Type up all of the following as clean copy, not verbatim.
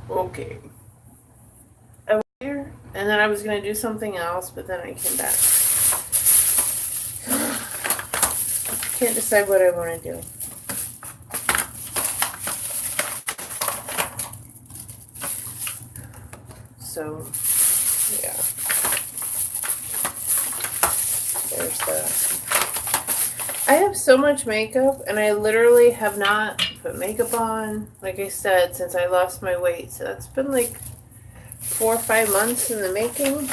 Okay. I went here, and then I was going to do something else, but then I came back. Can't decide what I want to do. So, yeah. There's that. I have so much makeup, and I literally have not put makeup on, like I said, since I lost my weight. So that's been like 4 or 5 months in the making.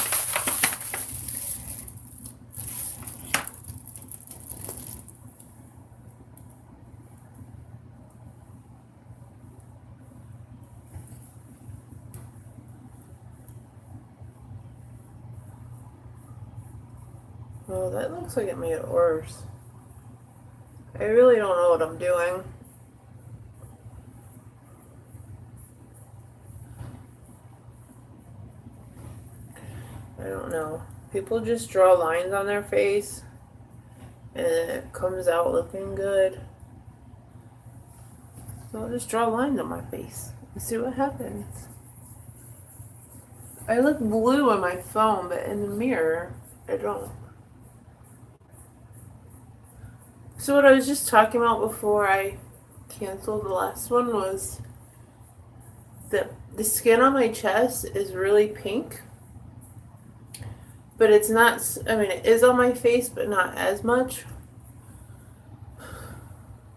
Oh, that looks like it made it worse. I really don't know what I'm doing. I don't know. People just draw lines on their face and it comes out looking good. So I'll just draw lines on my face and see what happens. I look blue on my phone, but in the mirror, I don't. So what I was just talking about before I canceled the last one was that the skin on my chest is really pink. But it's not, I mean, it is on my face, but not as much.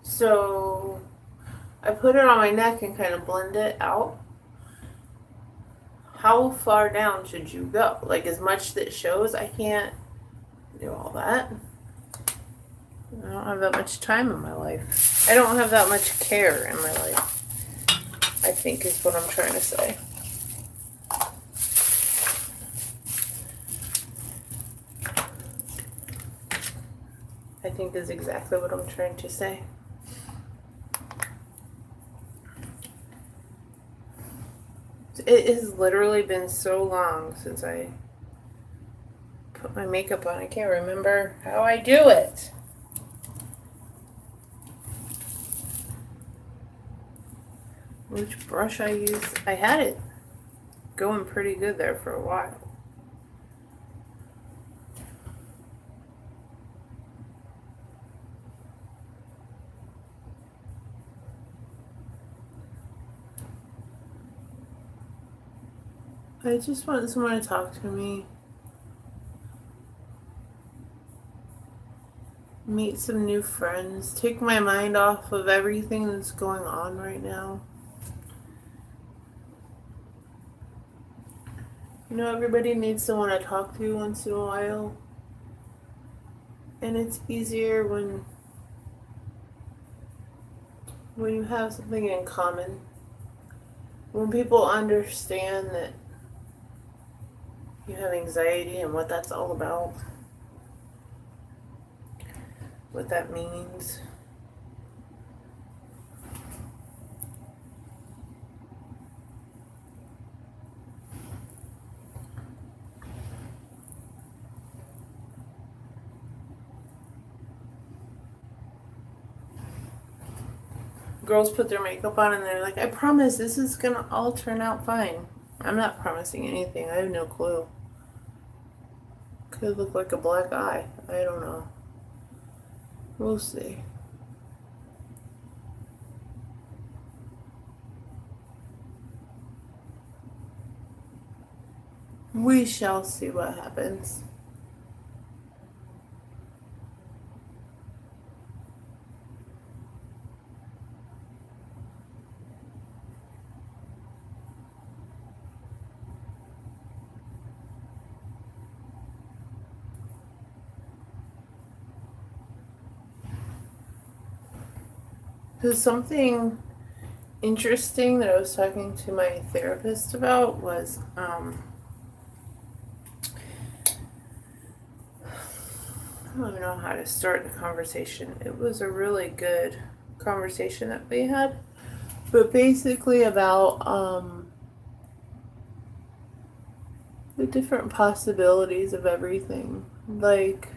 So I put it on my neck and kind of blend it out. How far down should you go? Like, as much that shows, I can't do all that. I don't have that much time in my life. I don't have that much care in my life, I think is what I'm trying to say. I think is exactly what I'm trying to say. It has literally been so long since I put my makeup on. I can't remember how I do it. Which brush I use. I had it going pretty good there for a while. I just want someone to talk to me. Meet some new friends. Take my mind off of everything that's going on right now. You know, everybody needs someone to talk to once in a while. And it's easier when you have something in common. When people understand that you have anxiety and what that's all about. What that means. Girls put their makeup on and they're like, I promise this is gonna all turn out fine. I'm not promising anything. I have no clue. Could look like a black eye. I don't know. We'll see. We shall see what happens. Because something interesting that I was talking to my therapist about was I don't even know how to start the conversation. It was a really good conversation that we had, but basically about the different possibilities of everything, like,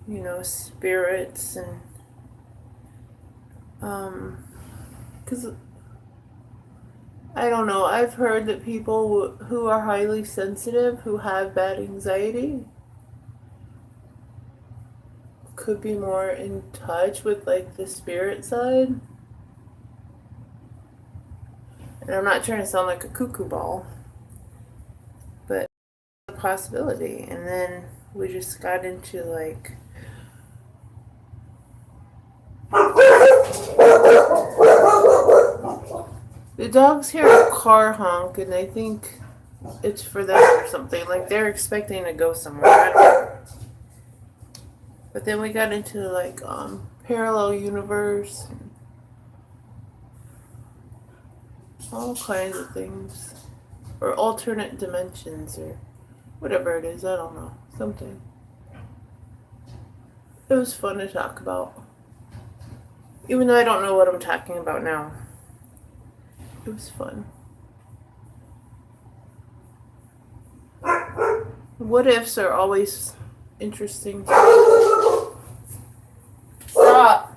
you know, spirits and because I don't know. I've heard that people who are highly sensitive, who have bad anxiety, could be more in touch with like the spirit side. And I'm not trying to sound like a cuckoo ball, but it's a possibility. And then we just got into like the dogs hear a car honk and they think it's for them or something. Like they're expecting to go somewhere. I don't know. But then we got into like parallel universe, and all kinds of things, or alternate dimensions, or whatever it is. I don't know, something. It was fun to talk about, even though I don't know what I'm talking about now. It was fun. What ifs are always interesting. Stop.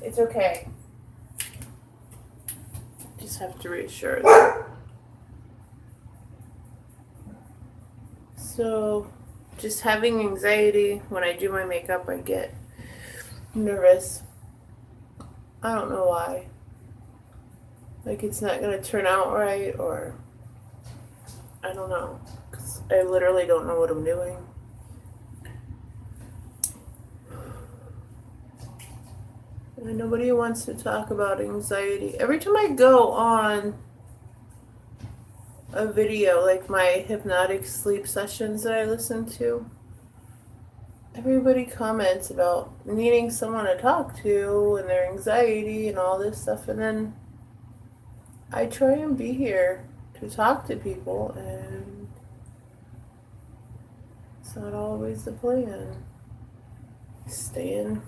It's okay. Just have to reassure them. So, just having anxiety when I do my makeup, I get nervous. I don't know why. Like it's not gonna turn out right, or I don't know. 'Cause I literally don't know what I'm doing. And nobody wants to talk about anxiety. Every time I go on a video, like my hypnotic sleep sessions that I listen to, everybody comments about needing someone to talk to and their anxiety and all this stuff. And then I try and be here to talk to people, and it's not always the plan. Staying.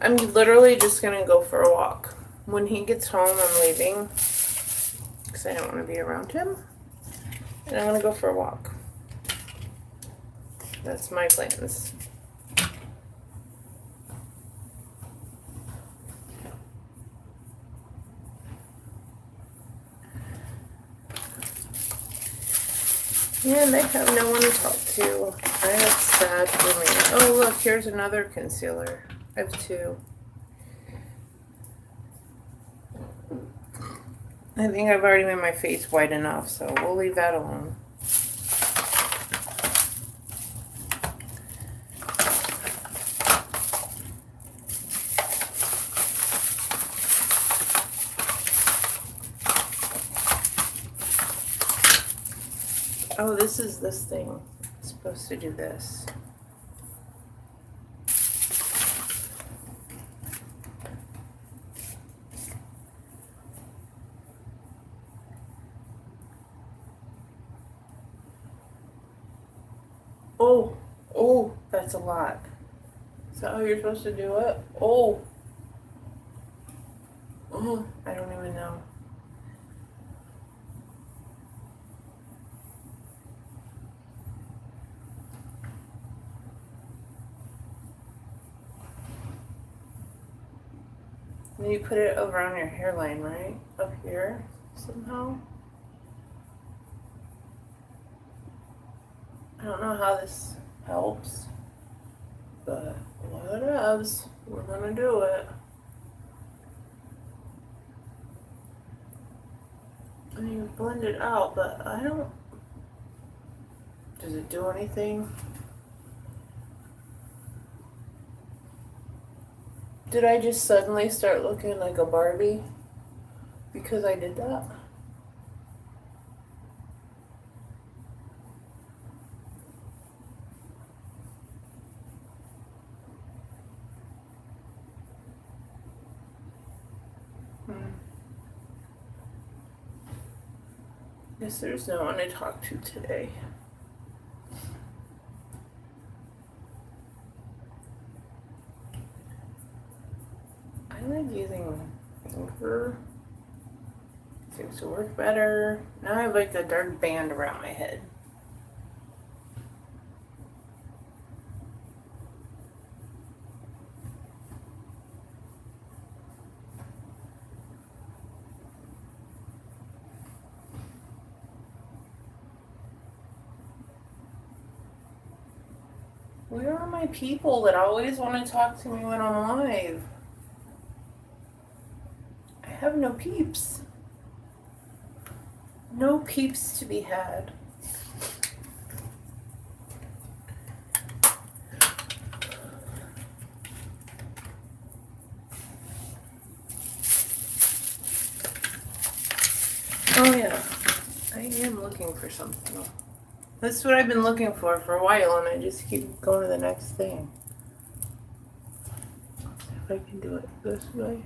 I'm literally just gonna go for a walk. When he gets home, I'm leaving because I don't want to be around him. And I'm gonna go for a walk. That's my plans. And I have no one to talk to. That's sad for me. Oh, look, here's another concealer. I have two. I think I've already made my face white enough, so we'll leave that alone. Oh, this is this thing. It's supposed to do this. Oh, that's a lot. Is that how you're supposed to do it? Oh, I don't even know. And you put it over on your hairline, right? Up here, somehow. I don't know how this helps, but whatevs. We're gonna do it. I mean, blend it out, but I don't. Does it do anything? Did I just suddenly start looking like a Barbie because I did that? Guess there's no one to talk to today. I like using finger. Seems to work better. Now I have like a dark band around my head. Where are my people that always want to talk to me when I'm live? I have no peeps. No peeps to be had. Oh yeah, I am looking for something. That's what I've been looking for a while, and I just keep going to the next thing. If I can do it this way.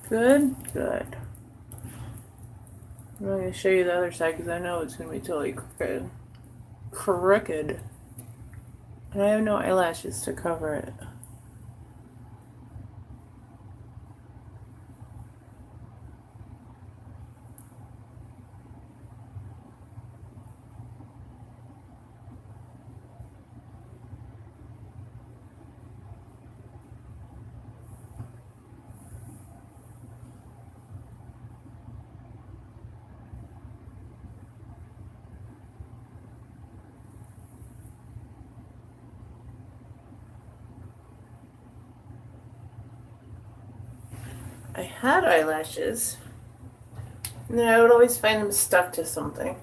Good, good. I'm not going to show you the other side because I know it's going to be totally crooked. Crooked. And I have no eyelashes to cover it. I had eyelashes, and then I would always find them stuck to something.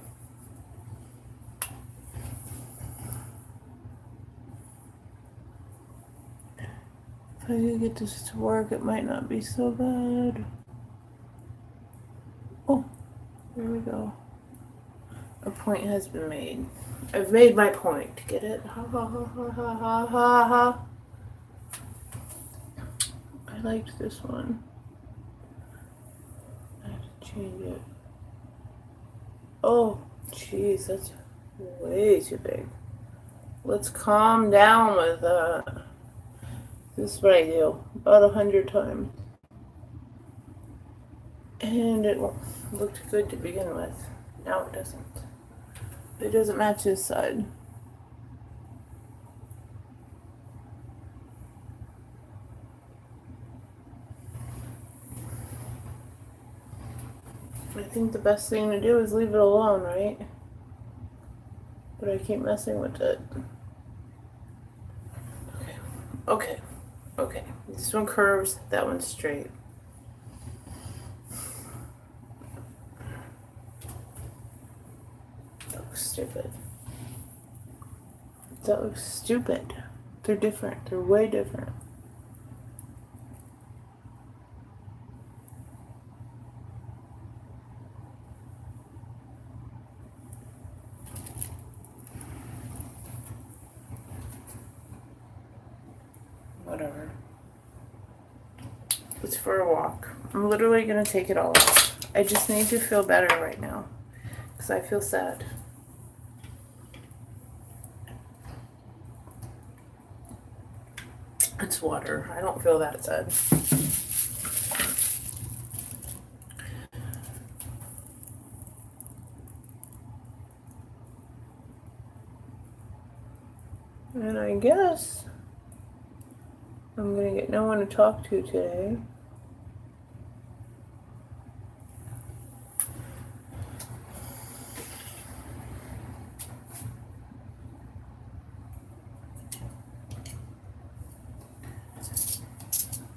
If I could get this to work, it might not be so bad. Oh, there we go. A point has been made. I've made my point. Get it? Ha ha ha ha ha ha ha ha. I liked this one. I have to change it. Oh, jeez, that's way too big. Let's calm down with that. This is what I do about 100 times. And it looked good to begin with. Now it doesn't. It doesn't match this side. I think the best thing to do is leave it alone, right? But I keep messing with it. Okay. Okay. This one curves, that one's straight. That looks stupid. That looks stupid. They're different. They're way different. Whatever. It's for a walk. I'm literally gonna take it all off. I just need to feel better right now because I feel sad. It's water. I don't feel that sad. And I guess I'm gonna get no one to talk to today.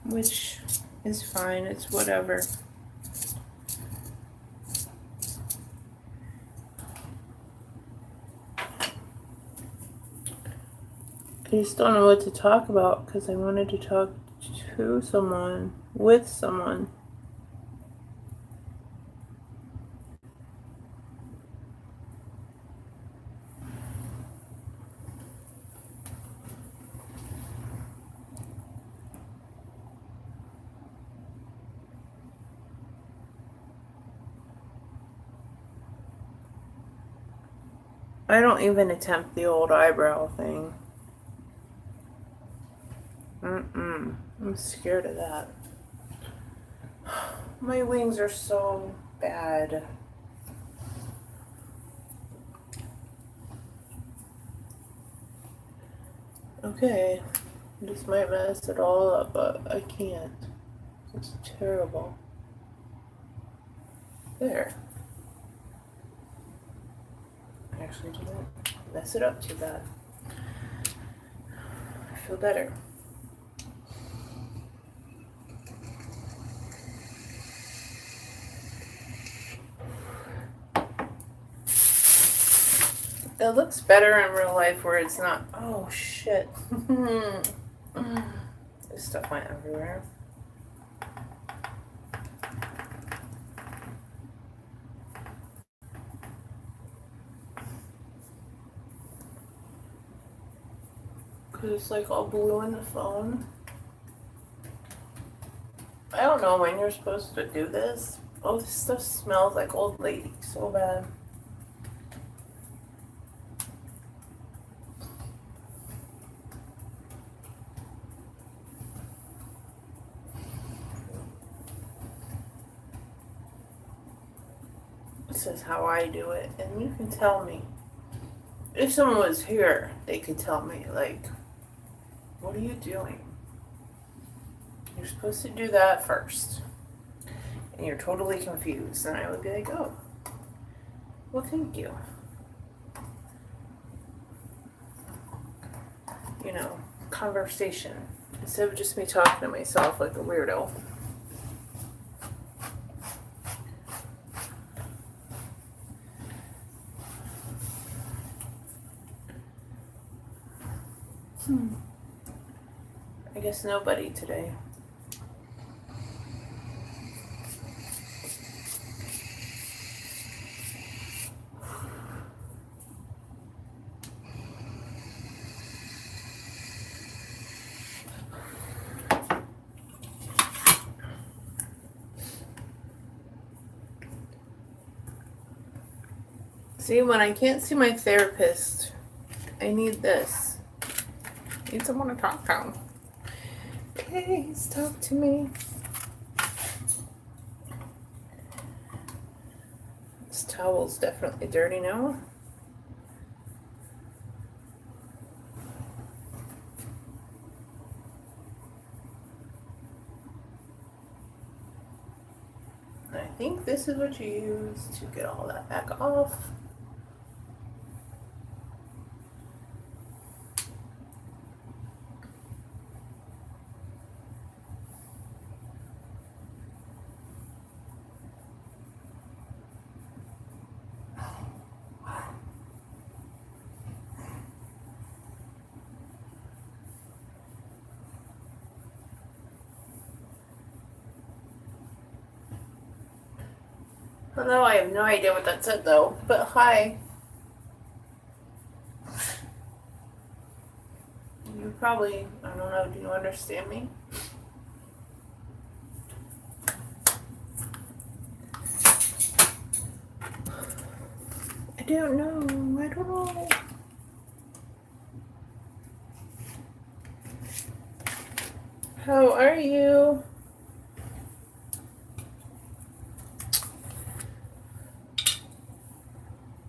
Which is fine, it's whatever. I just don't know what to talk about because I wanted to talk to someone, with someone. I don't even attempt the old eyebrow thing. I'm scared of that. My wings are so bad. Okay, this might mess it all up, but I can't. It's terrible. There. Actually, didn't mess it up too bad. I feel better. It looks better in real life where it's not. Oh shit. This stuff went everywhere. Because it's like all blue in the phone. I don't know when you're supposed to do this. Oh, this stuff smells like old lady so bad. This is how I do it, and you can tell me. If someone was here, they could tell me, like, what are you doing? You're supposed to do that first. And you're totally confused. And I would be like, oh, well, thank you. You know, conversation. Instead of just me talking to myself like a weirdo. I guess nobody today. See, when I can't see my therapist, I need this. I need someone to talk to. Please talk to me. This towel's definitely dirty now. I think this is what you use to get all that back off. Although I have no idea what that said though, but hi. You probably, I don't know, do you understand me? I don't know. How are you?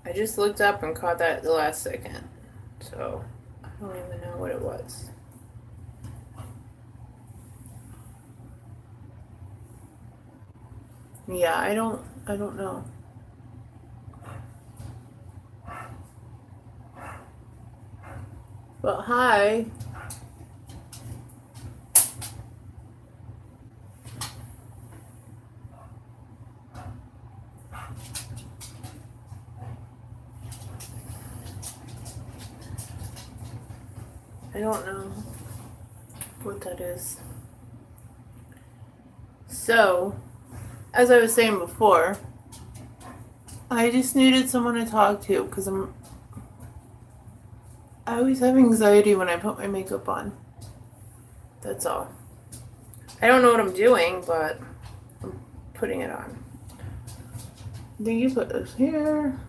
I just looked up and caught that at the last second, so I don't even know what it was. Yeah, I don't know. But hi. I don't know what that is. So, as I was saying before, I just needed someone to talk to because I always have anxiety when I put my makeup on. That's all. I don't know what I'm doing, but I'm putting it on. Then you put this here.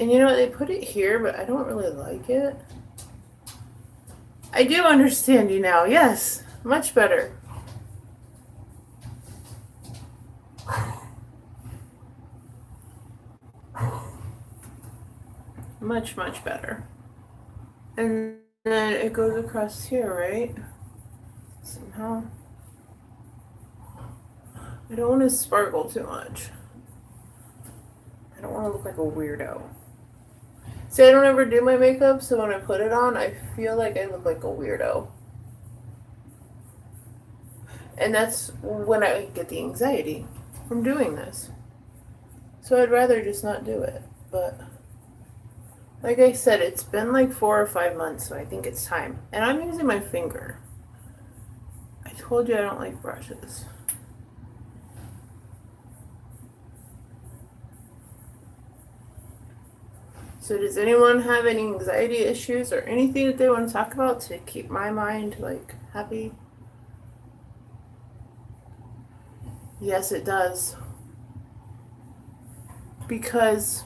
And you know what? They put it here, but I don't really like it. I do understand you now. Yes, much better. Much, much better. And then it goes across here, right? Somehow. I don't want to sparkle too much. I don't want to look like a weirdo. See, I don't ever do my makeup, so when I put it on, I feel like I look like a weirdo. And that's when I get the anxiety from doing this. So I'd rather just not do it. But like I said, it's been like 4 or 5 months, so I think it's time. And I'm using my finger. I told you I don't like brushes. So does anyone have any anxiety issues or anything that they want to talk about to keep my mind like happy? Yes, it does. Because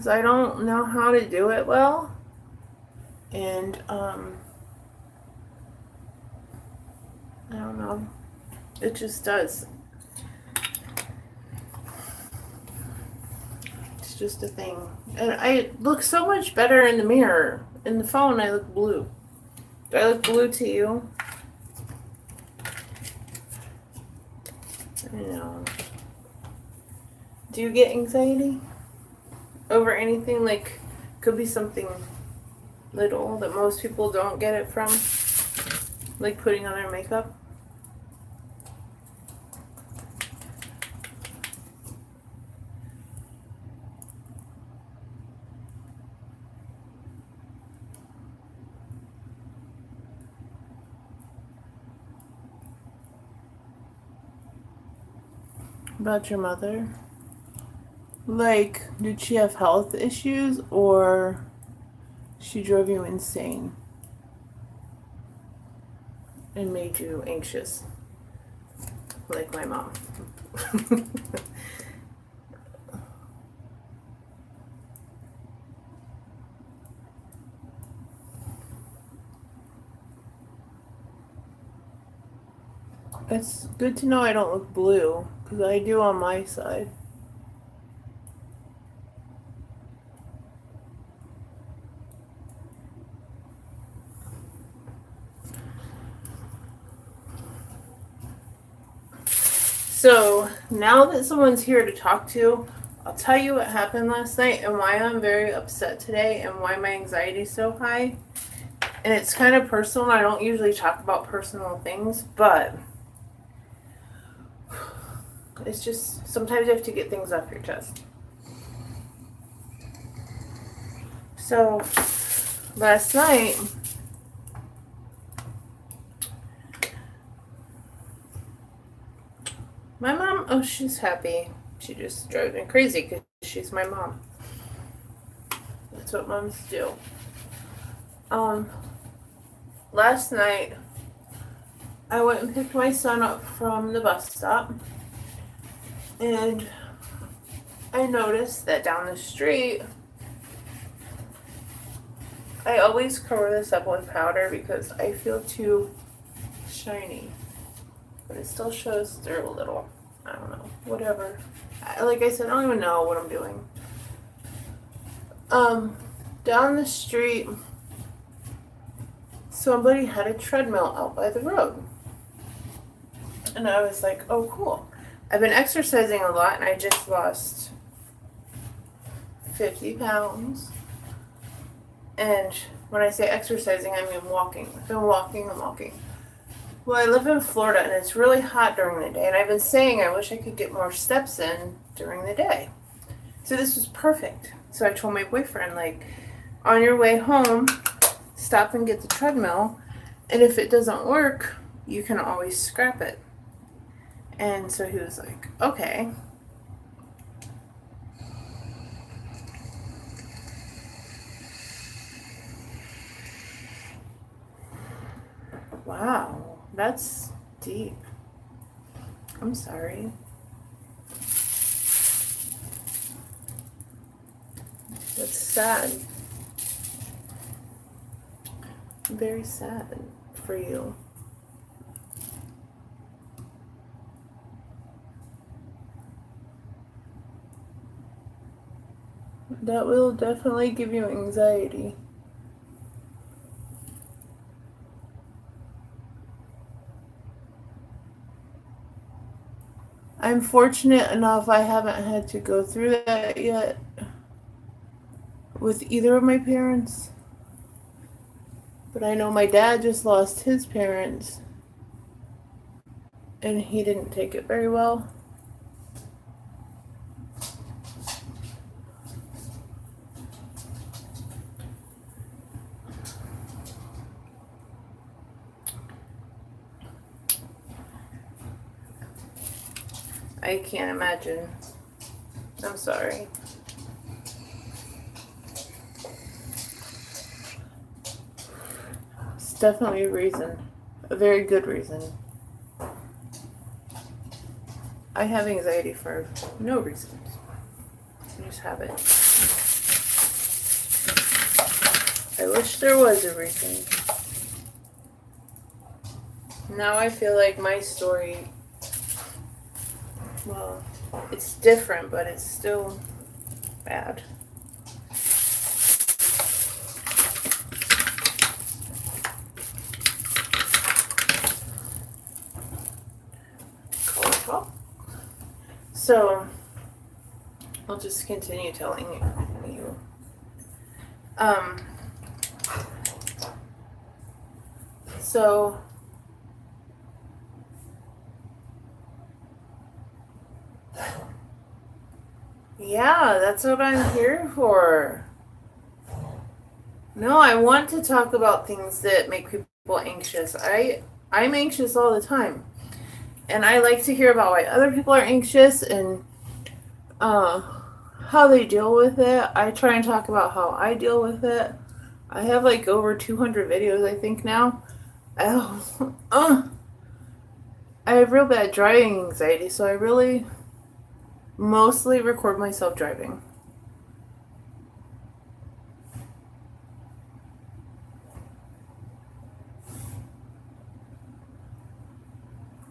I don't know how to do it well. And I don't know. It just does. It's just a thing. And I look so much better in the mirror. In the phone, I look blue. Do I look blue to you? I know. Do you get anxiety over anything? Like, could be something little that most people don't get it from, like putting on their makeup. About your mother? Like, did she have health issues or she drove you insane and made you anxious? Like my mom. It's good to know I don't look blue, because I do on my side. So, now that someone's here to talk to, I'll tell you what happened last night and why I'm very upset today and why my anxiety is so high. And it's kind of personal. I don't usually talk about personal things, but it's just sometimes you have to get things off your chest. So, last night, my mom, oh, she's happy. She just drove me crazy because she's my mom. That's what moms do. Last night, I went and picked my son up from the bus stop, and I noticed that down the street, I always cover this up with powder because I feel too shiny, but it still shows through a little. I don't know, whatever. Like I said, I don't even know what I'm doing. Down the street, somebody had a treadmill out by the road. And I was like, oh, cool. I've been exercising a lot, and I just lost 50 pounds. And when I say exercising, I mean walking. I've been walking and walking. Well, I live in Florida, and it's really hot during the day. And I've been saying I wish I could get more steps in during the day. So this was perfect. So I told my boyfriend, like, on your way home, stop and get the treadmill. And if it doesn't work, you can always scrap it. And so he was like, okay. Wow, that's deep. I'm sorry. That's sad. Very sad for you. That will definitely give you anxiety. I'm fortunate enough I haven't had to go through that yet with either of my parents. But I know my dad just lost his parents and he didn't take it very well. I can't imagine. I'm sorry. It's definitely a reason. A very good reason. I have anxiety for no reason. I just have it. I wish there was a reason. Now I feel like my story, well, it's different, but it's still bad. So, I'll just continue telling you. So, yeah, that's what I'm here for. No, I want to talk about things that make people anxious. I'm anxious all the time. And I like to hear about why other people are anxious and how they deal with it. I try and talk about how I deal with it. I have like over 200 videos, I think, now. I have real bad driving anxiety, so I really mostly record myself driving.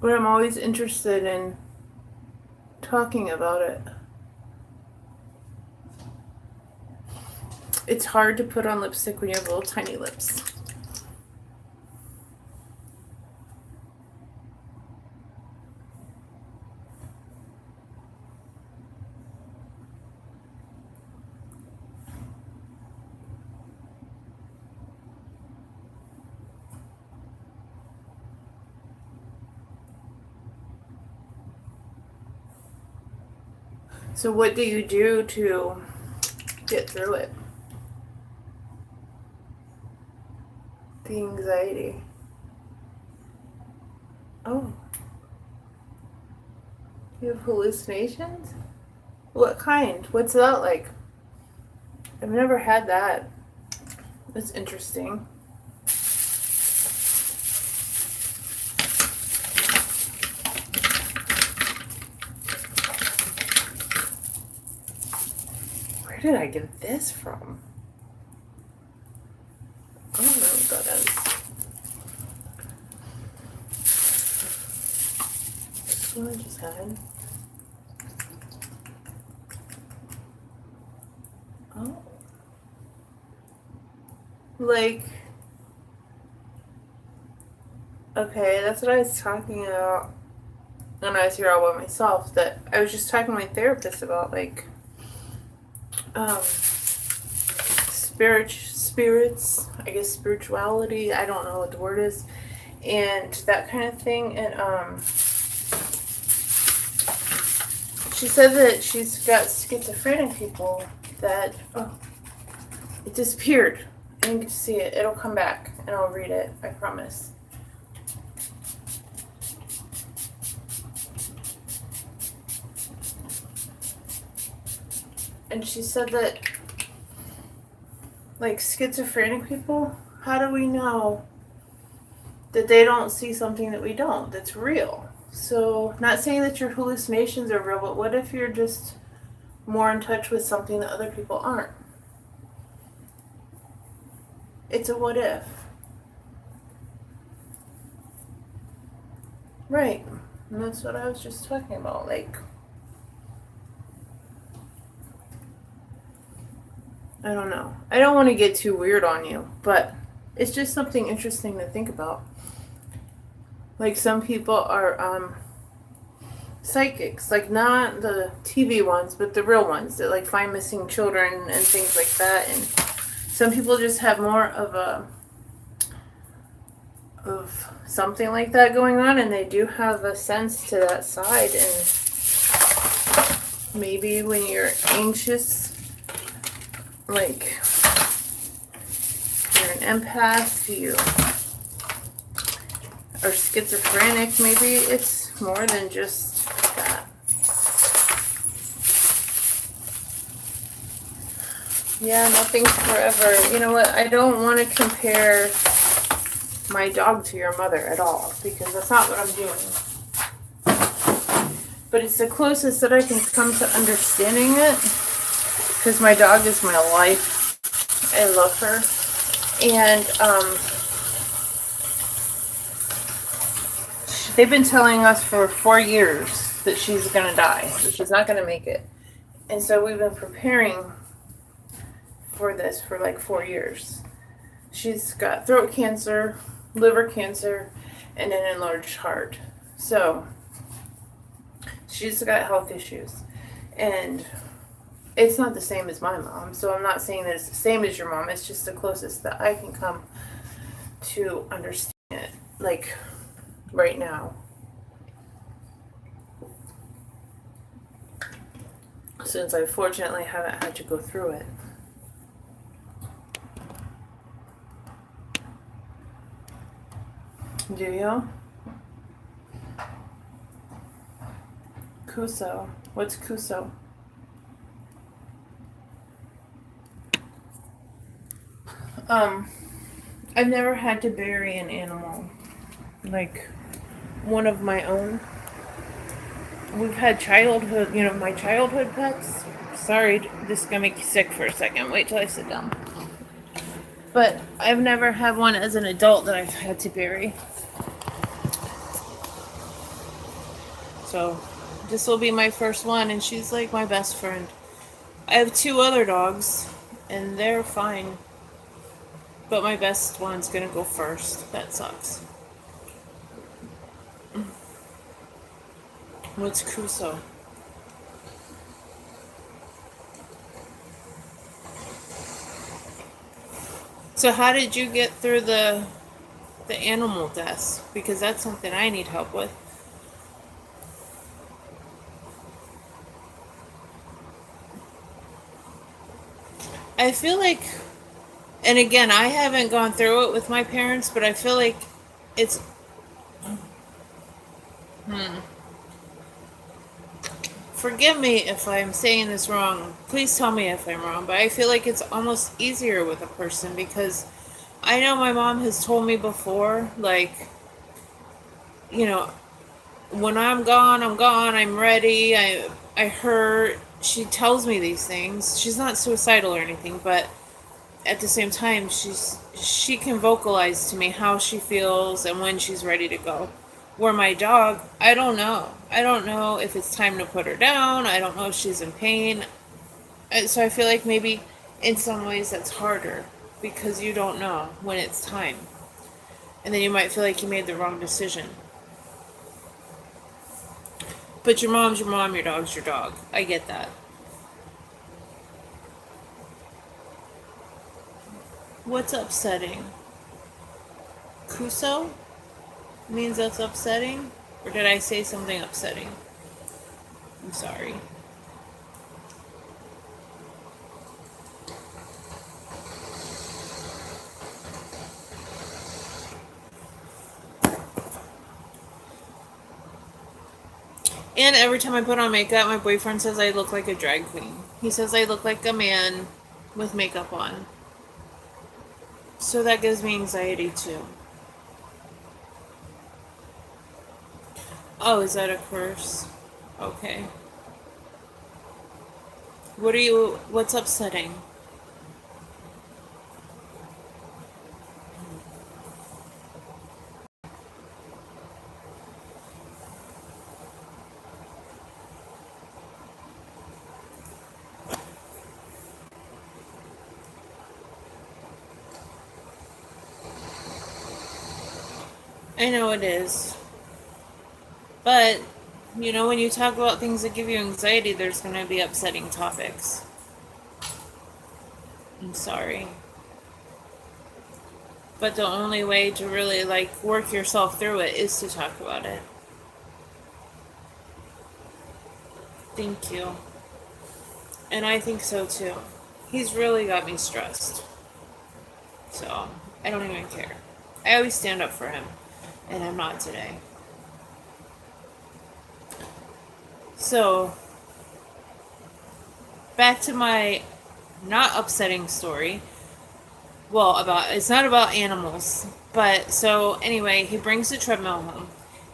But I'm always interested in talking about it. It's hard to put on lipstick when you have little tiny lips. So what do you do to get through it? The anxiety. Oh. You have hallucinations? What kind? What's that like? I've never had that. That's interesting. Where did I get this from? I don't know what that is. This one I just had. Oh. Like, okay, that's what I was talking about when I was here all by myself. That I was just talking to my therapist about, like, spirits, I guess spirituality, I don't know what the word is, and that kind of thing. And she said that she's got schizophrenic people that, it disappeared. I didn't get to see it. It'll come back and I'll read it, I promise. And she said that, like, schizophrenic people, how do we know that they don't see something that we don't, that's real? So, not saying that your hallucinations are real, but what if you're just more in touch with something that other people aren't? It's a what if. Right. And that's what I was just talking about. Like, I don't know. I don't want to get too weird on you, but it's just something interesting to think about. Like, some people are psychics, like not the TV ones, but the real ones that like find missing children and things like that. And some people just have more of something like that going on, and they do have a sense to that side. And maybe when you're anxious, like you're an empath, you are schizophrenic, maybe it's more than just that. Yeah, nothing's forever. You know what? I don't want to compare my dog to your mother at all, because that's not what I'm doing. But it's the closest that I can come to understanding it, because my dog is my life. I love her. And they've been telling us for 4 years that she's going to die, that she's not going to make it. And so we've been preparing for this for like 4 years. She's got throat cancer, liver cancer, and an enlarged heart. So she's got health issues. And it's not the same as my mom. So I'm not saying that it's the same as your mom. It's just the closest that I can come to understand it. Like right now. Since I fortunately haven't had to go through it. Do you? Kuso. What's Kuso? I've never had to bury an animal. Like one of my own. We've had childhood, my childhood pets. Sorry, this is gonna make you sick for a second. Wait till I sit down. But I've never had one as an adult that I've had to bury. So this will be my first one, and she's like my best friend. I have 2 other dogs, and they're fine. But my best one's gonna go first. That sucks. What's Kuso? So how did you get through the animal deaths? Because that's something I need help with. I feel like, and again, I haven't gone through it with my parents, but I feel like it's, forgive me if I'm saying this wrong. Please tell me if I'm wrong, but I feel like it's almost easier with a person, because I know my mom has told me before, like, when I'm gone, I'm ready, I hurt. She tells me these things. She's not suicidal or anything, but at the same time, she can vocalize to me how she feels and when she's ready to go. Where my dog, I don't know. I don't know if it's time to put her down. I don't know if she's in pain. So I feel like maybe in some ways that's harder, because you don't know when it's time. And then you might feel like you made the wrong decision. But your mom's your mom, your dog's your dog. I get that. What's upsetting? Kuso? Means that's upsetting? Or did I say something upsetting? I'm sorry. And every time I put on makeup, my boyfriend says I look like a drag queen. He says I look like a man with makeup on. So that gives me anxiety too. Oh, is that a curse? Okay. What's upsetting? I know it is. But, when you talk about things that give you anxiety, there's going to be upsetting topics. I'm sorry. But the only way to really, work yourself through it is to talk about it. Thank you. And I think so too. He's really got me stressed. So, I don't even care. I always stand up for him. And I'm not today. So, back to my not upsetting story. Well, it's not about animals. But, so, anyway, he brings the treadmill home.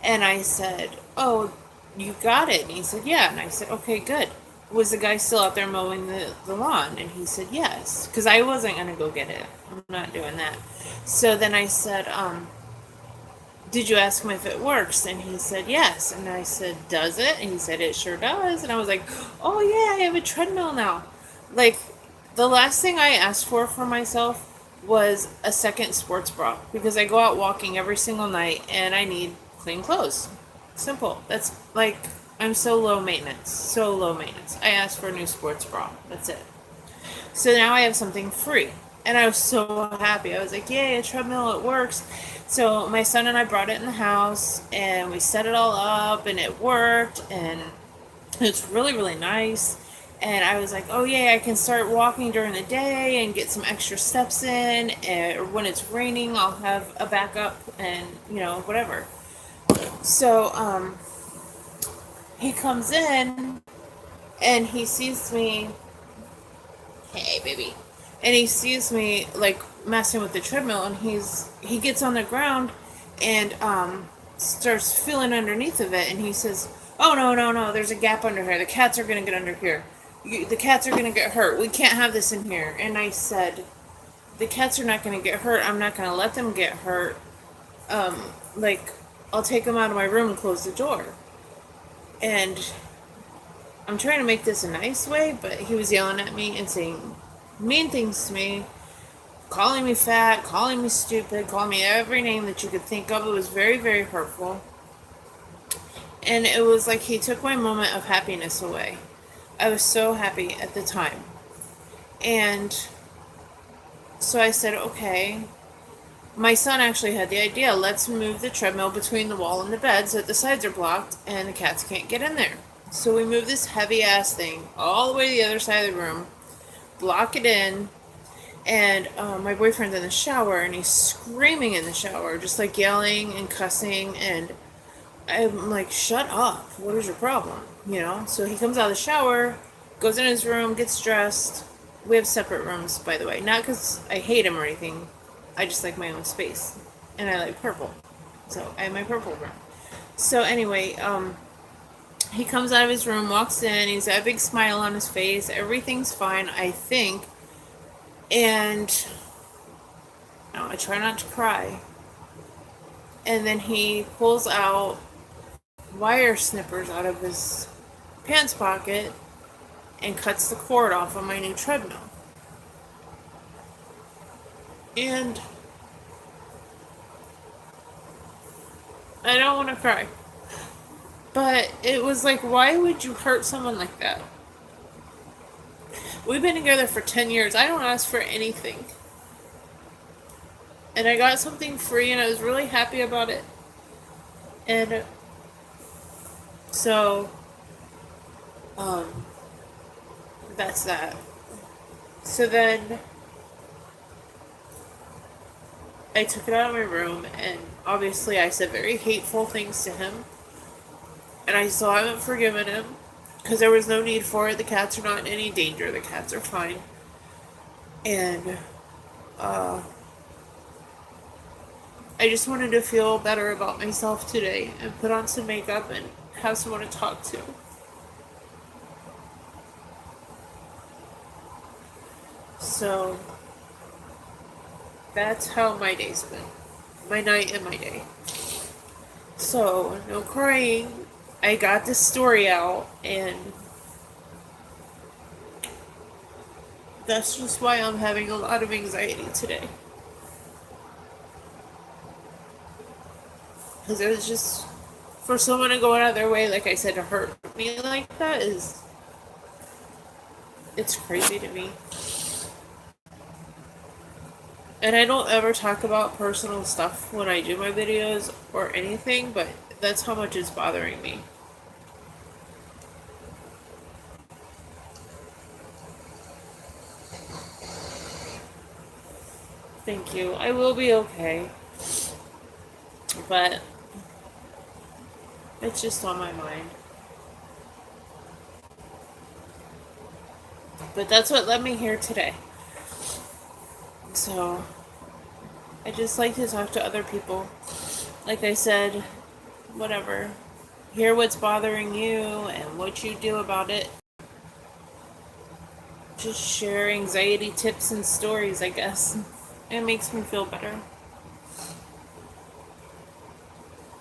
And I said, "Oh, you got it?" And he said, "Yeah." And I said, "Okay, good. Was the guy still out there mowing the lawn?" And he said, "Yes." Because I wasn't going to go get it. I'm not doing that. So then I said, "Did you ask him if it works?" And he said, "Yes." And I said, "Does it?" And he said, "It sure does." And I was like, "Oh, yeah, I have a treadmill now." The last thing I asked for myself was a second sports bra. Because I go out walking every single night and I need clean clothes. Simple. That's I'm so low maintenance. So low maintenance. I asked for a new sports bra. That's it. So now I have something free. And I was so happy. I was like, "Yay, a treadmill, it works." So my son and I brought it in the house and we set it all up and it worked and it's really, really nice. And I was like, "Oh, yeah, I can start walking during the day and get some extra steps in. Or when it's raining, I'll have a backup and, whatever." So, he comes in and he sees me. Hey, baby. And he sees me, messing with the treadmill and he gets on the ground and, starts feeling underneath of it and he says, "Oh, no, no, no, there's a gap under here. The cats are going to get under here. The cats are going to get hurt. We can't have this in here." And I said, "The cats are not going to get hurt. I'm not going to let them get hurt. I'll take them out of my room and close the door." And I'm trying to make this a nice way, but he was yelling at me and saying mean things to me, calling me fat, calling me stupid, calling me every name that you could think of. It was very, very hurtful. And it was like he took my moment of happiness away. I was so happy at the time. And so I said, "Okay." My son actually had the idea, "Let's move the treadmill between the wall and the bed so that the sides are blocked and the cats can't get in there." So we moved this heavy ass thing all the way to the other side of the room, block it in, and my boyfriend's in the shower and he's screaming in the shower, just yelling and cussing, and I'm like, "Shut up, what is your problem?" So he comes out of the shower, goes in his room, gets dressed. We have separate rooms, by the way, not because I hate him or anything. I just like my own space, and I like purple, so I have my purple room. So anyway, he comes out of his room, walks in, he's got a big smile on his face, everything's fine, I think, and I try not to cry. And then he pulls out wire snippers out of his pants pocket and cuts the cord off of my new treadmill. And I don't want to cry. But it was like, why would you hurt someone like that? We've been together for 10 years. I don't ask for anything. And I got something free and I was really happy about it. And so, that's that. So then I took it out of my room and obviously I said very hateful things to him. And I still haven't forgiven him because there was no need for it. The cats are not in any danger. The cats are fine. And I just wanted to feel better about myself today and put on some makeup and have someone to talk to. So that's how my day's been. My night and my day. So, no crying. I got this story out, and that's just why I'm having a lot of anxiety today. Because it was just, for someone to go out of their way, like I said, to hurt me like that it's crazy to me. And I don't ever talk about personal stuff when I do my videos or anything, but that's how much it's bothering me. Thank you. I will be okay. But it's just on my mind. But that's what led me here today. So, I just like to talk to other people. Like I said, whatever. Hear what's bothering you and what you do about it. Just share anxiety tips and stories, I guess. It makes me feel better.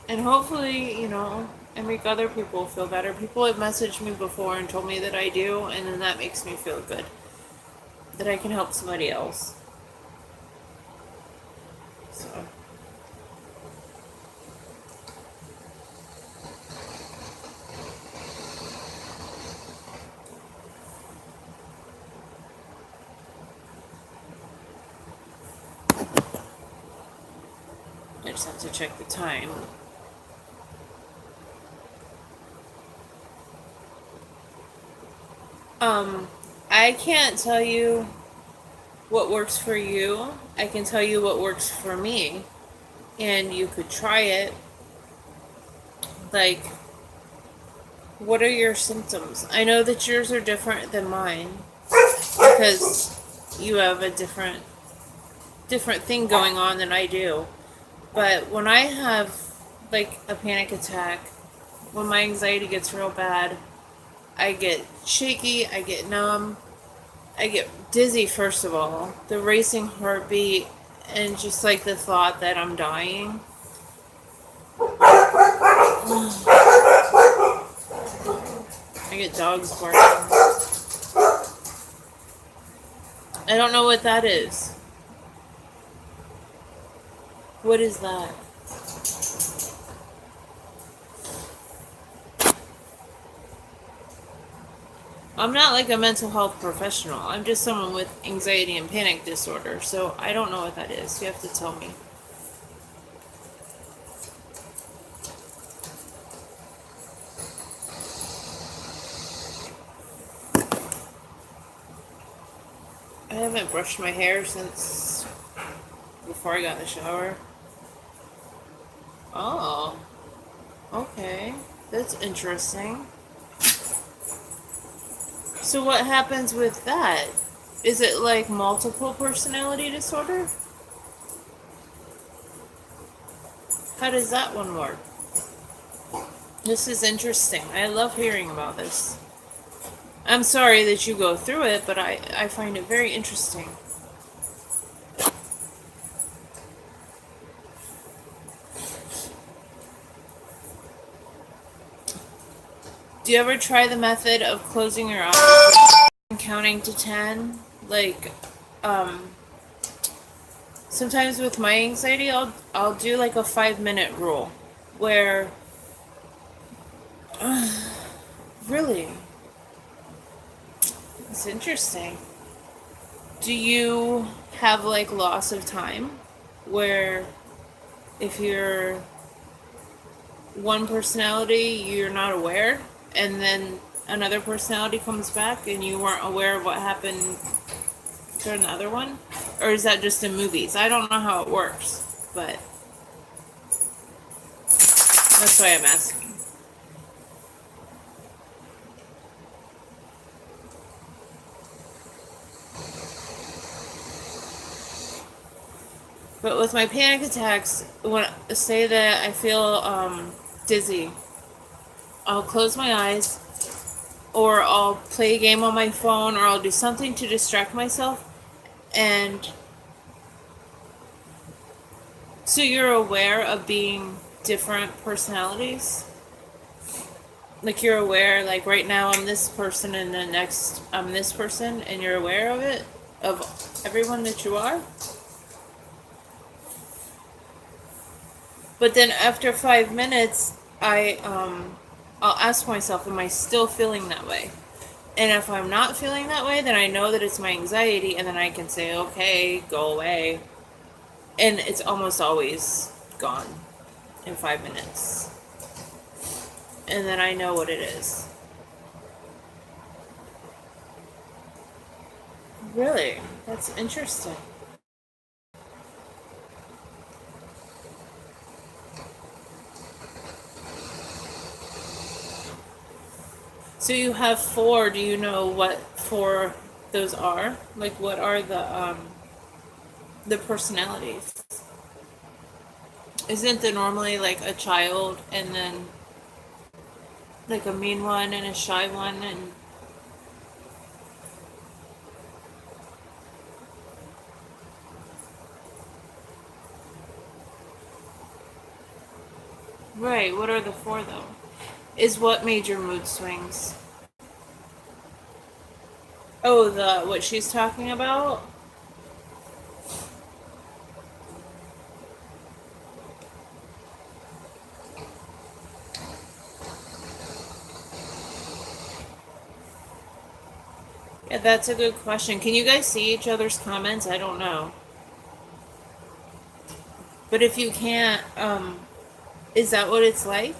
And hopefully, I make other people feel better. People have messaged me before and told me that I do, and then that makes me feel good. That I can help somebody else. So. I just have to check the time. I can't tell you what works for you. I can tell you what works for me. And you could try it. Like, what are your symptoms? I know that yours are different than mine because you have a different thing going on than I do. But when I have like a panic attack, when my anxiety gets real bad, I get shaky, I get numb, I get dizzy first of all, the racing heartbeat, and just like the thought that I'm dying. I get dogs barking. I don't know what that is. What is that? I'm not like a mental health professional. I'm just someone with anxiety and panic disorder, so I don't know what that is. You have to tell me. I haven't brushed my hair since before I got in the shower. Oh, okay. That's interesting. So what happens with that? Is it like multiple personality disorder? How does that one work? This is interesting. I love hearing about this. I'm sorry that you go through it, but I find it very interesting. Do you ever try the method of closing your eyes and counting to 10? Like, sometimes with my anxiety, I'll do like a 5-minute rule, where, really, it's interesting. Do you have like loss of time, where if you're one personality, you're not aware? And then another personality comes back and you weren't aware of what happened during the other one? Or is that just in movies? I don't know how it works, but that's why I'm asking. But with my panic attacks, say that I feel dizzy, I'll close my eyes, or I'll play a game on my phone, or I'll do something to distract myself. And so you're aware of being different personalities? Like you're aware, like right now I'm this person and then next I'm this person, and you're aware of it? Of everyone that you are? But then after 5 minutes, I'll ask myself, am I still feeling that way? And if I'm not feeling that way, then I know that it's my anxiety, and then I can say, okay, go away. And it's almost always gone in 5 minutes. And then I know what it is. Really? That's interesting. So you have four. Do you know what four those are? Like, what are the personalities? Isn't there normally like a child and then like a mean one and a shy one and right? What are the four though? Is what made your mood swings? Oh, the what she's talking about? Yeah, that's a good question. Can you guys see each other's comments? I don't know. But if you can't, is that what it's like?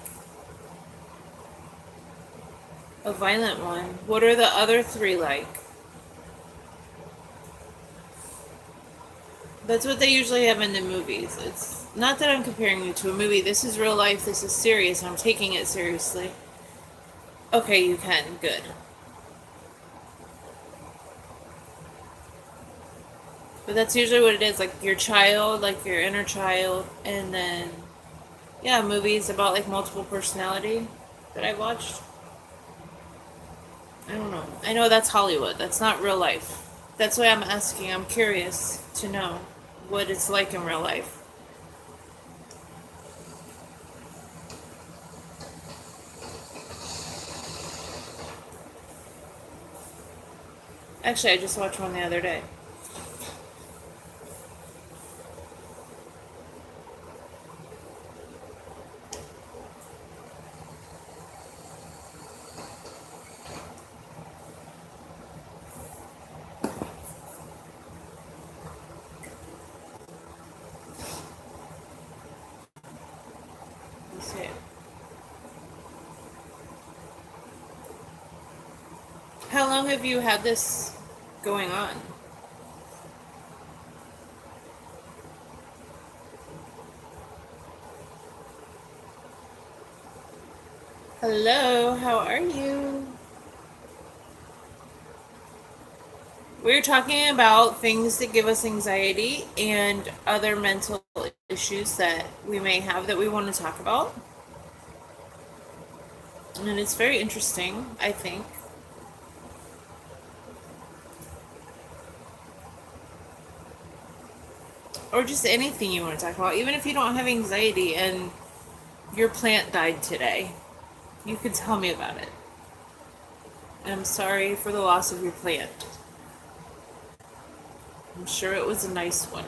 A violent one. What are the other three like? That's what they usually have in the movies. It's not that I'm comparing you to a movie. This is real life. This is serious. I'm taking it seriously. Okay, you can. Good. But that's usually what it is. Like your child, like your inner child, and then yeah, movies about like multiple personality that I watched. I don't know. I know that's Hollywood. That's not real life. That's why I'm asking. I'm curious to know what it's like in real life. Actually, I just watched one the other day. Let's see. How long have you had this going on? Hello, how are you? We're talking about things that give us anxiety and other mental issues that we may have that we want to talk about. And it's very interesting, I think. Or just anything you want to talk about. Even if you don't have anxiety and your plant died today, you can tell me about it. And I'm sorry for the loss of your plant. I'm sure it was a nice one.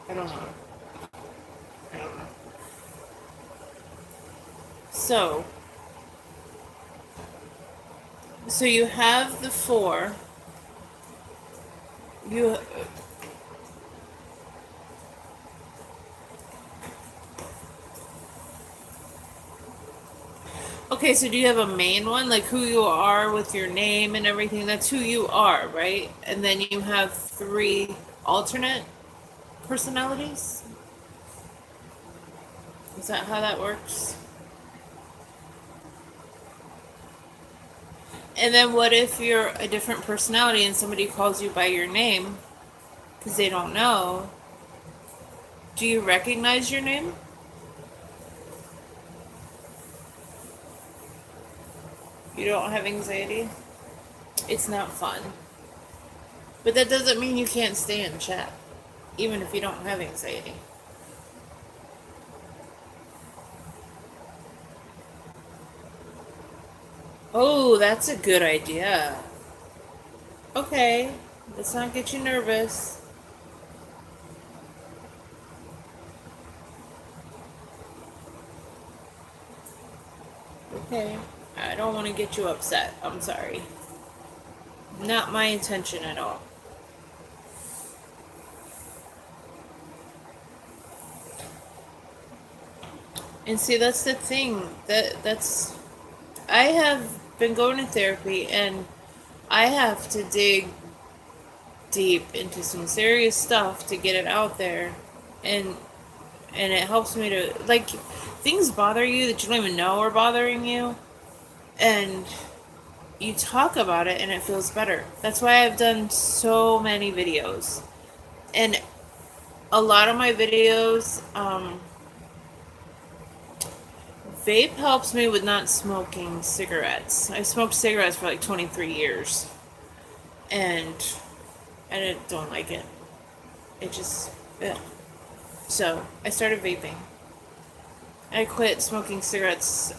I don't know. I don't know. So, so you have the four. You okay? So do you have a main one, like who you are with your name and everything? That's who you are, right? And then you have three alternate personalities. Is that how that works? And then what if you're a different personality and somebody calls you by your name because they don't know? Do you recognize your name? You don't have anxiety? It's not fun. But that doesn't mean you can't stay in chat, even if you don't have anxiety. Oh, that's a good idea. Okay, let's not get you nervous. Okay, I don't want to get you upset. I'm sorry. Not my intention at all. And see, that's the thing. That's I have been going to therapy, and I have to dig deep into some serious stuff to get it out there, and it helps me to, like, things bother you that you don't even know are bothering you, and you talk about it and it feels better. That's why I've done so many videos, and a lot of my videos, vape helps me with not smoking cigarettes. I smoked cigarettes for like 23 years, and I don't like it. It just, ugh. So I started vaping. I quit smoking cigarettes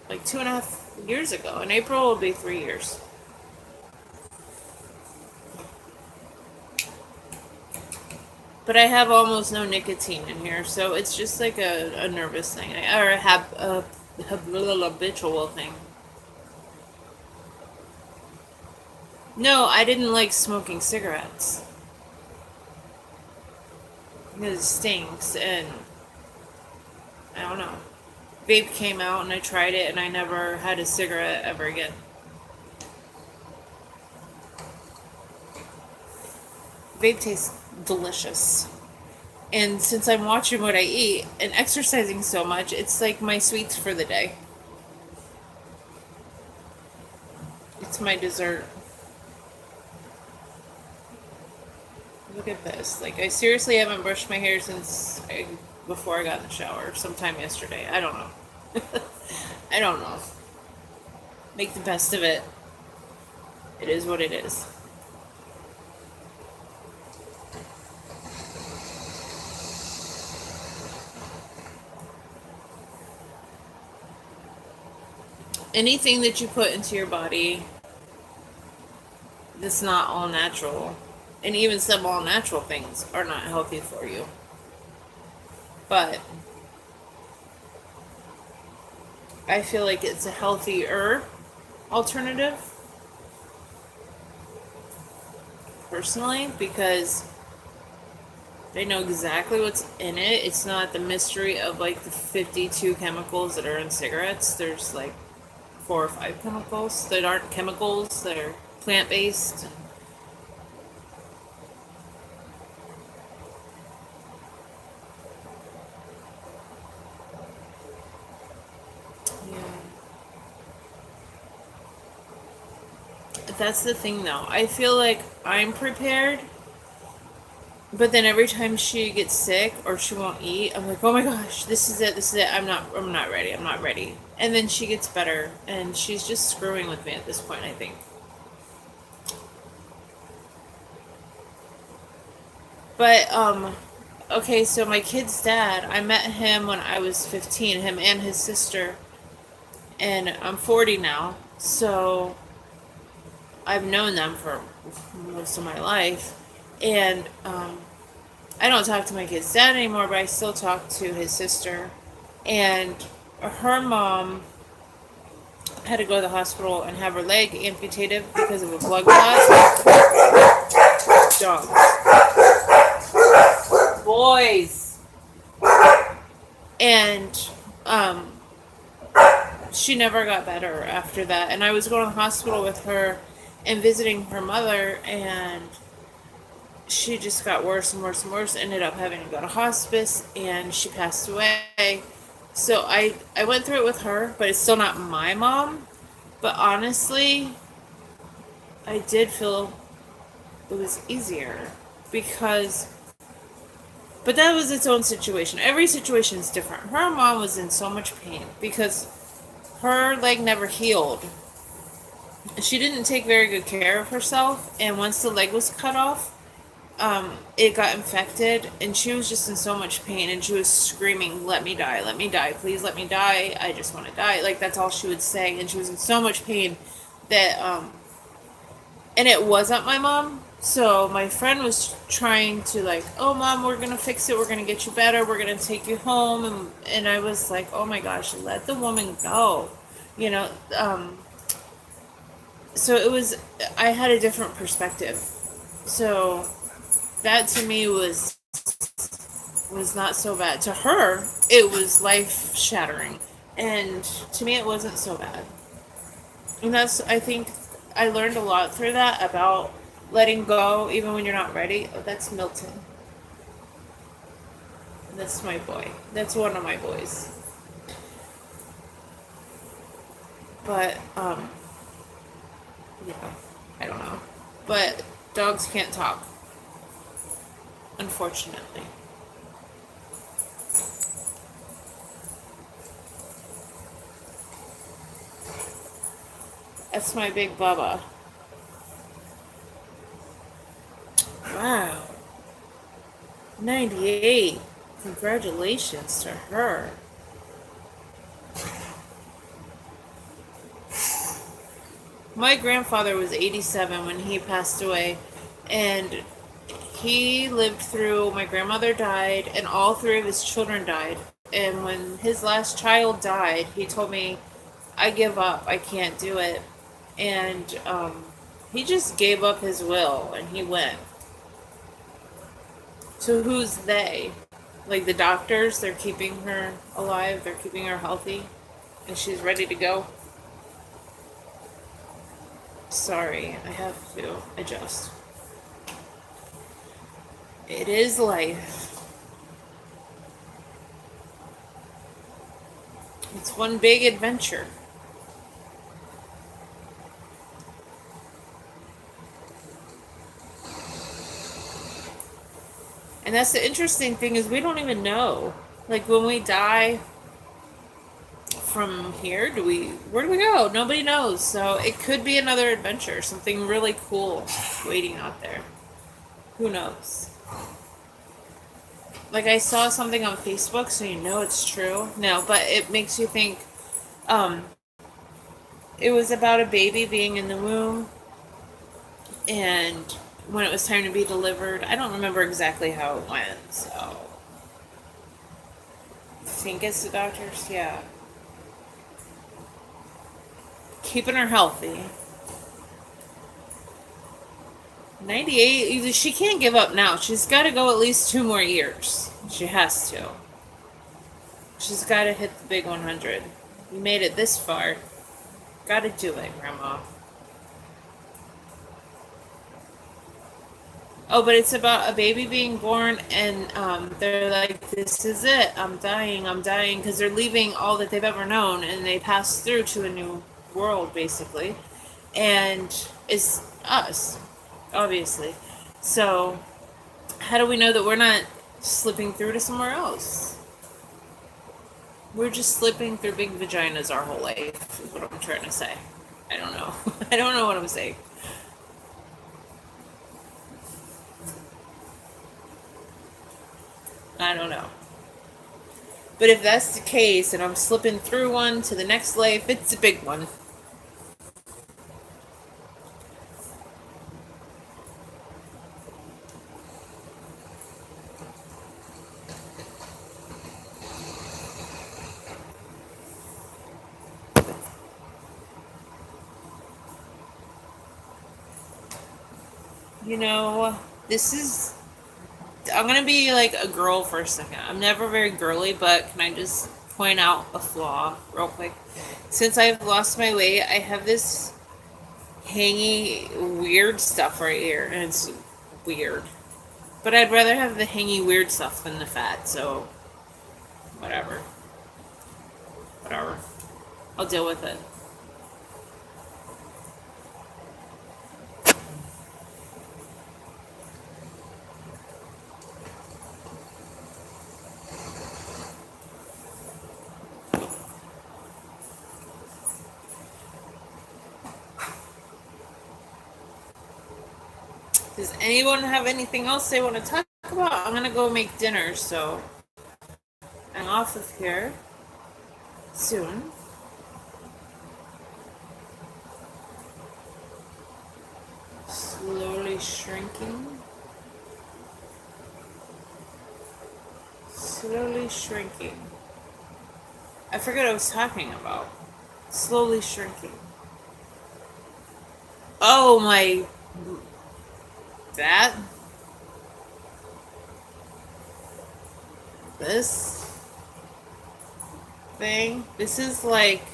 like 2.5 years ago. In April will be 3 years. But I have almost no nicotine in here, so it's just like a nervous thing, or a habitual thing. No, I didn't like smoking cigarettes. Because it stinks, and I don't know. Vape came out, and I tried it, and I never had a cigarette ever again. Vape tastes delicious. And since I'm watching what I eat and exercising so much, it's like my sweets for the day. It's my dessert. Look at this. Like, I seriously haven't brushed my hair since before I got in the shower. Sometime yesterday. I don't know. I don't know. Make the best of it. It is what it is. Anything that you put into your body that's not all natural, and even some all natural things, are not healthy for you. But I feel like it's a healthier alternative, personally, because they know exactly what's in it. It's not the mystery of like the 52 chemicals that are in cigarettes. There's like 4 or 5 chemicals that aren't chemicals, that are plant-based. Yeah. That's the thing though. I feel like I'm prepared, but then every time she gets sick or she won't eat, I'm like, oh my gosh, this is it. I'm not ready. And then she gets better, and she's just screwing with me at this point, I think. But, okay, so my kid's dad, I met him when I was 15, him and his sister, and I'm 40 now, so I've known them for most of my life, and, I don't talk to my kid's dad anymore, but I still talk to his sister, and her mom had to go to the hospital and have her leg amputated because of a blood clot. Dogs. Boys. And she never got better after that. And I was going to the hospital with her and visiting her mother, and she just got worse and worse and worse. Ended up having to go to hospice, and she passed away. So I went through it with her, but it's still not my mom. But honestly, I did feel it was easier because, but that was its own situation. Every situation is different. Her mom was in so much pain because her leg never healed. she didn't take very good care of herself, and once the leg was cut off, it got infected, and she was just in so much pain, and she was screaming, let me die, please let me die, I just want to die." Like, that's all she would say, and she was in so much pain that, and it wasn't my mom. So my friend was trying to, like, "Oh, mom, we're gonna fix it. We're gonna get you better. We're gonna take you home." And I was like, "Oh my gosh, let the woman go," you know. So it was. I had a different perspective. So that to me was not so bad. To her, it was life shattering, and to me, it wasn't so bad. And that's, I think, I learned a lot through that about letting go even when you're not ready. Oh, that's Milton. That's my boy. That's one of my boys. But, yeah, I don't know. But dogs can't talk, unfortunately. That's my big Bubba. Wow. 98. Congratulations to her. My grandfather was 87 when he passed away, and he lived through, my grandmother died, and all three of his children died. And when his last child died, he told me, "I give up. I can't do it." And he just gave up his will and he went. So who's they? Like the doctors, they're keeping her alive, they're keeping her healthy, and she's ready to go. Sorry, I have to adjust. It is life. It's one big adventure. And that's the interesting thing, is we don't even know. Like when we die from here, where do we go? Nobody knows. So it could be another adventure, something really cool waiting out there. Who knows? Like I saw something on Facebook, so you know it's true. No, but it makes you think. Um, it was about a baby being in the womb, and when it was time to be delivered, I don't remember exactly how it went. So I think it's the doctors. Yeah, keeping her healthy. 98. She can't give up now. She's got to go at least 2 more years. She has to. She's got to hit the big 100. You made it this far. Got to do it, Grandma. Oh, but it's about a baby being born, and they're like, "This is it. I'm dying," because they're leaving all that they've ever known, and they pass through to a new world, basically. And it's us, obviously. So, how do we know that we're not slipping through to somewhere else? We're just slipping through big vaginas our whole life, is what I'm trying to say. I don't know. I don't know what I'm saying. I don't know. But if that's the case and I'm slipping through one to the next life, it's a big one. You know, this is. I'm gonna be like a girl for a second. I'm never very girly, but can I just point out a flaw real quick? Since I've lost my weight, I have this hangy, weird stuff right here, and it's weird. But I'd rather have the hangy, weird stuff than the fat, so whatever. Whatever. I'll deal with it. Does anyone have anything else they want to talk about? I'm gonna go make dinner, so I'm off of here soon. Slowly shrinking. Slowly shrinking. I forget what I was talking about. Slowly shrinking. Oh my. That? This thing? This is like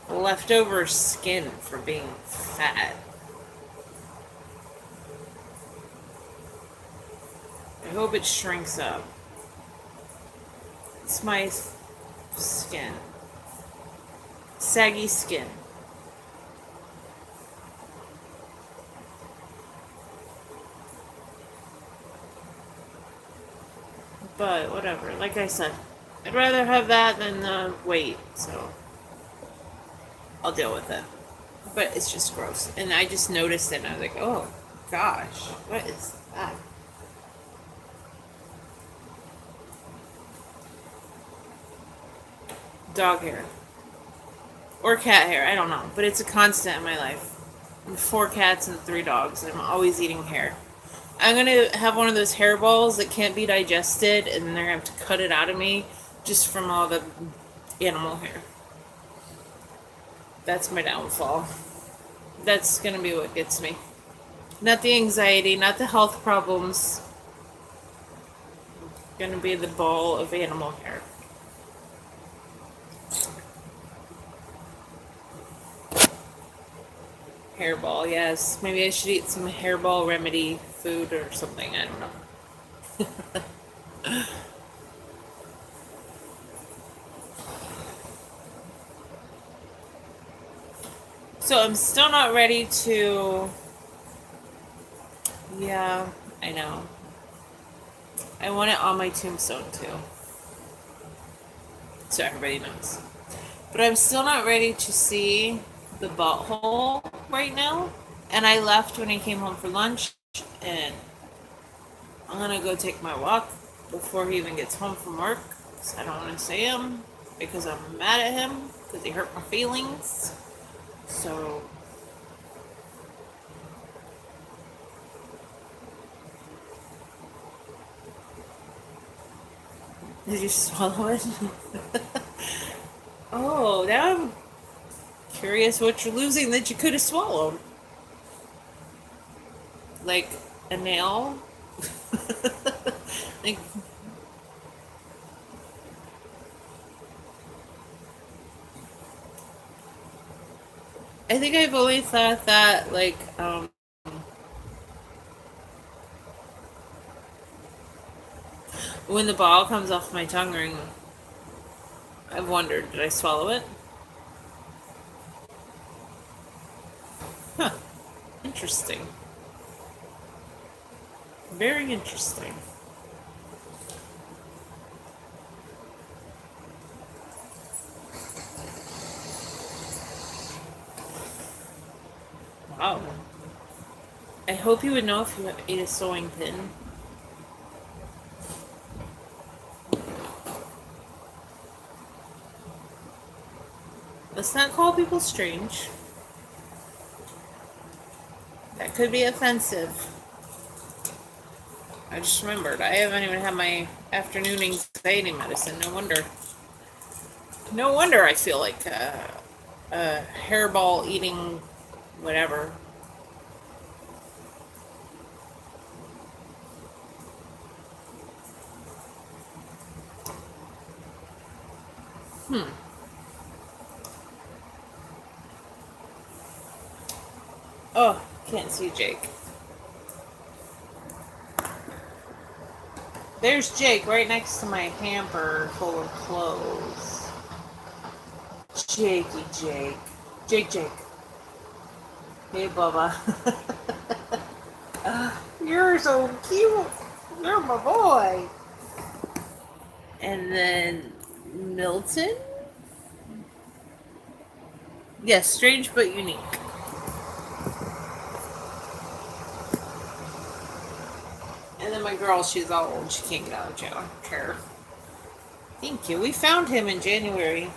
leftover skin for being fat. I hope it shrinks up. It's my skin. Saggy skin. But whatever, like I said, I'd rather have that than weight, so I'll deal with it. But it's just gross. And I just noticed it and I was like, oh gosh, what is that? Dog hair. Or cat hair, I don't know. But it's a constant in my life. 4 cats and 3 dogs. I'm always eating hair. I'm gonna have one of those hairballs that can't be digested, and then they're gonna have to cut it out of me just from all the animal hair. That's my downfall. That's gonna be what gets me. Not the anxiety, not the health problems. Gonna be the ball of animal hair. Hairball, yes. Maybe I should eat some hairball remedy food or something. I don't know. So I'm still not ready to. Yeah, I know. I want it on my tombstone too. So everybody knows. But I'm still not ready to see the butthole right now. And I left when he came home for lunch. And I'm gonna go take my walk before he even gets home from work. Cause I don't want to see him because I'm mad at him because he hurt my feelings. So did you swallow it? Oh, now I'm curious what you're losing that you could have swallowed. Like a nail? Like, I think I've always thought that, like, when the ball comes off my tongue ring, I've wondered, did I swallow it? Huh. Interesting. Very interesting. Wow. I hope you would know if you ate a sewing pin. Let's not call people strange. That could be offensive. I just remembered, I haven't even had my afternoon anxiety medicine. No wonder. No wonder I feel like a hairball eating whatever. Oh, can't see Jake. There's Jake right next to my hamper full of clothes. Jakey Jake. Jake. Hey, Bubba. You're so cute. You're my boy. And then Milton? Yes, strange but unique. then my girl, she's all old. She can't get out of jail. I don't care. Thank you. We found him in January.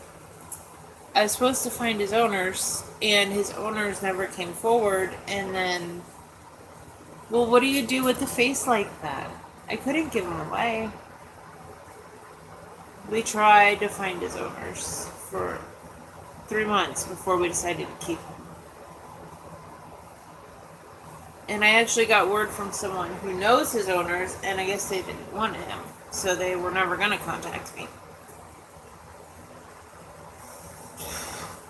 I was supposed to find his owners, and his owners never came forward. And then, well, what do you do with a face like that? I couldn't give him away. We tried to find his owners for 3 months before we decided to keep him. And I actually got word from someone who knows his owners, and I guess they didn't want him, so they were never going to contact me.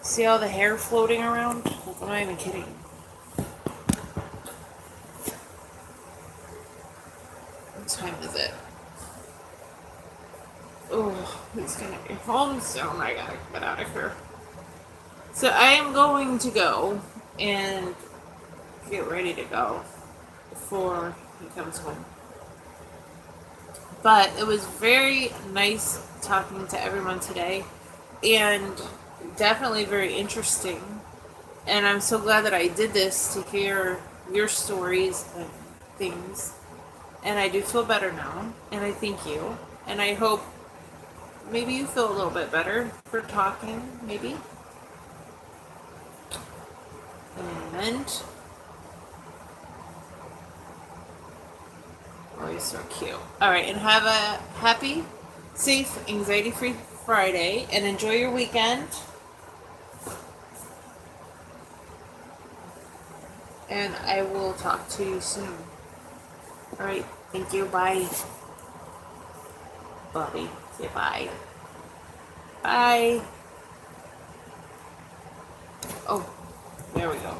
See all the hair floating around? Like, I'm not even kidding. What time is it? Oh, he's gonna be home soon. I gotta get out of here. So I am going to go and get ready to go before he comes home. But it was very nice talking to everyone today, and definitely very interesting. And I'm so glad that I did this to hear your stories and things. And I do feel better now, and I thank you. And I hope maybe you feel a little bit better for talking, maybe. And oh, he's so cute. Alright, and have a happy, safe, anxiety-free Friday, and enjoy your weekend. And I will talk to you soon. Alright, thank you, bye. Bobby, say bye. Bye. Oh, there we go.